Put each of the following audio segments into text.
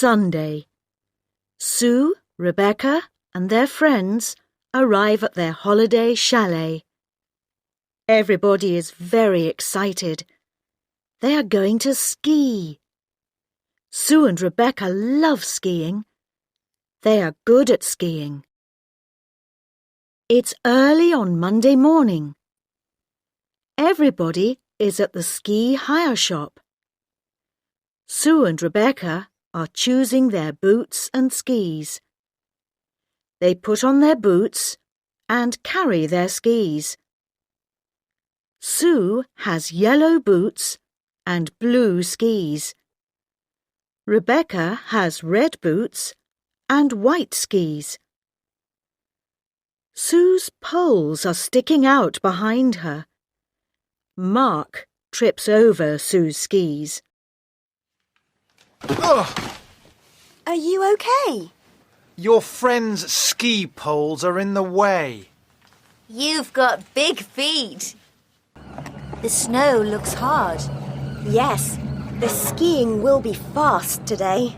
Sunday. Sue, Rebecca, and their friends arrive at their holiday chalet. Everybody is very excited. They are going to ski. Sue and Rebecca love skiing. They are good at skiing. It's early on Monday morning. Everybody is at the ski hire shop. Sue and Rebecca are choosing their boots and skis. They put on their boots and carry their skis. Sue has yellow boots and blue skis. Rebecca has red boots and white skis. Sue's poles are sticking out behind her. Mark trips over Sue's skis. Ugh. Are you okay? Your friend's ski poles are in the way. You've got big feet. The snow looks hard. Yes, the skiing will be fast today.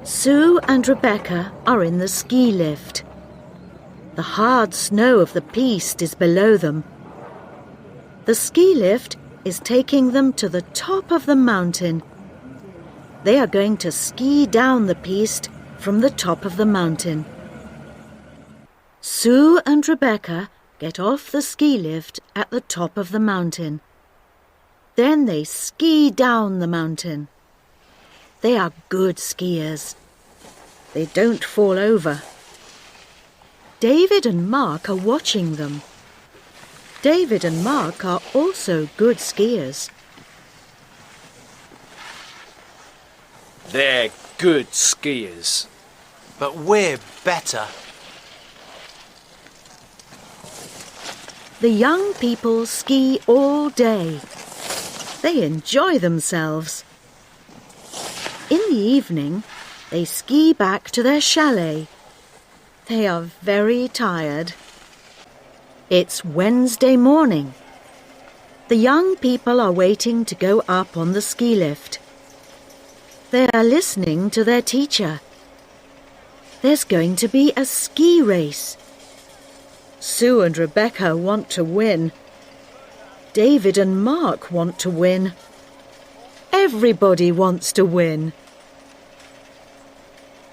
Sue and Rebecca are in the ski lift. The hard snow of the piste is below them. The ski lift is taking them to the top of the mountain. They are going to ski down the piste from the top of the mountain. Sue and Rebecca get off the ski lift at the top of the mountain. Then they ski down the mountain. They are good skiers. They don't fall over. David and Mark are watching them. David and Mark are also good skiers. They're good skiers. But we're better. The young people ski all day. They enjoy themselves. In the evening, they ski back to their chalet. They are very tired. It's Wednesday morning. The young people are waiting to go up on the ski lift. They are listening to their teacher. There's going to be a ski race. Sue and Rebecca want to win. David and Mark want to win. Everybody wants to win.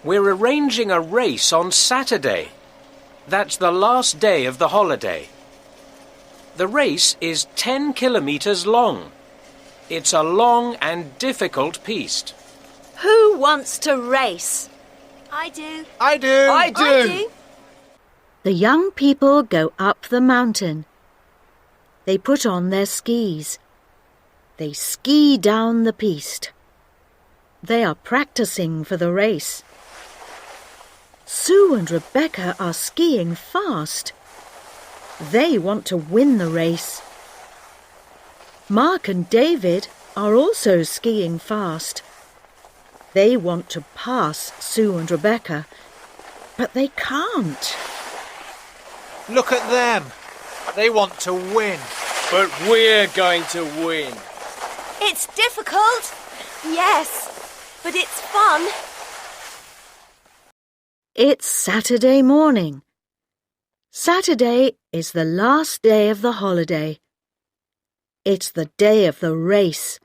We're arranging a race on Saturday. That's the last day of the holiday. The race is 10 kilometres long. It's a long and difficult piste. Who wants to race? I do. I do. I do. The young people go up the mountain. They put on their skis. They ski down the piste. They are practicing for the race. Sue and Rebecca are skiing fast. They want to win the race. Mark and David are also skiing fast. They want to pass Sue and Rebecca, but they can't. Look at them. They want to win. But we're going to win. It's difficult. Yes, but it's fun. It's Saturday morning. Saturday is the last day of the holiday. It's the day of the race.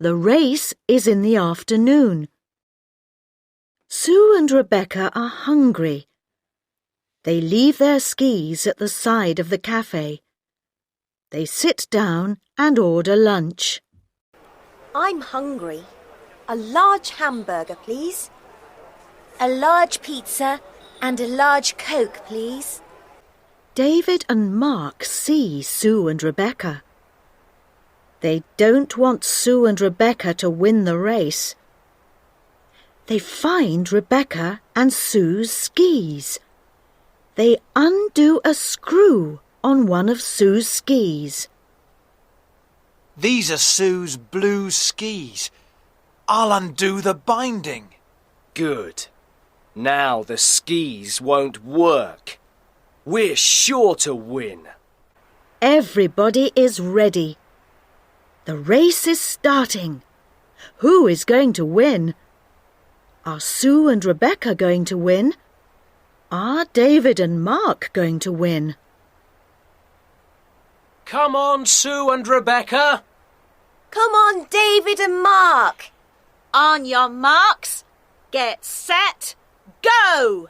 The race is in the afternoon. Sue and Rebecca are hungry. They leave their skis at the side of the cafe. They sit down and order lunch. I'm hungry. A large hamburger, please. A large pizza and a large Coke, please. David and Mark see Sue and Rebecca. They don't want Sue and Rebecca to win the race. They find Rebecca and Sue's skis. They undo a screw on one of Sue's skis. These are Sue's blue skis. I'll undo the binding. Good. Now the skis won't work. We're sure to win. Everybody is ready. The race is starting. Who is going to win? Are Sue and Rebecca going to win? Are David and Mark going to win? Come on, Sue and Rebecca. Come on, David and Mark. On your marks, get set, go!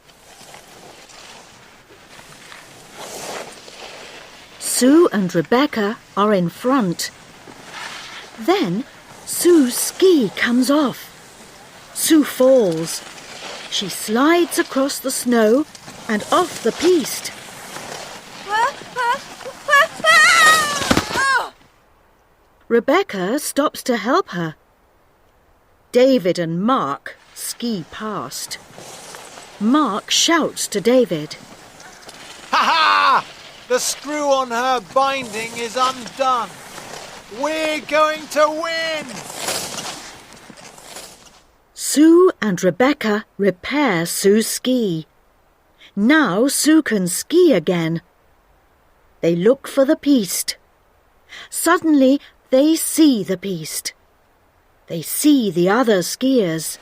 Sue and Rebecca are in front. Then Sue's ski comes off. Sue falls. She slides across the snow and off the piste. Rebecca stops to help her. David and Mark ski past. Mark shouts to David. Ha ha! The screw on her binding is undone. We're going to win! Sue and Rebecca repair Sue's ski. Now Sue can ski again. They look for the piste. Suddenly they see the piste. They see the other skiers.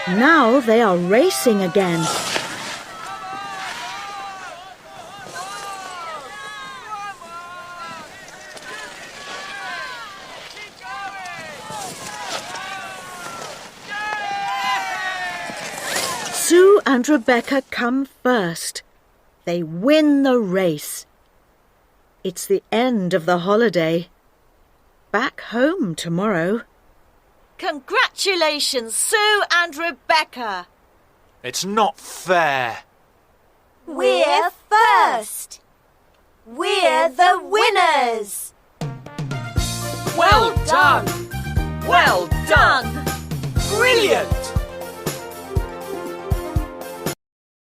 Now they are racing again. Sue and Rebecca come first. They win the race. It's the end of the holiday. Back home tomorrow. Congratulations, Sue and Rebecca. It's not fair. We're first. We're the winners. Well done! Well done! Brilliant!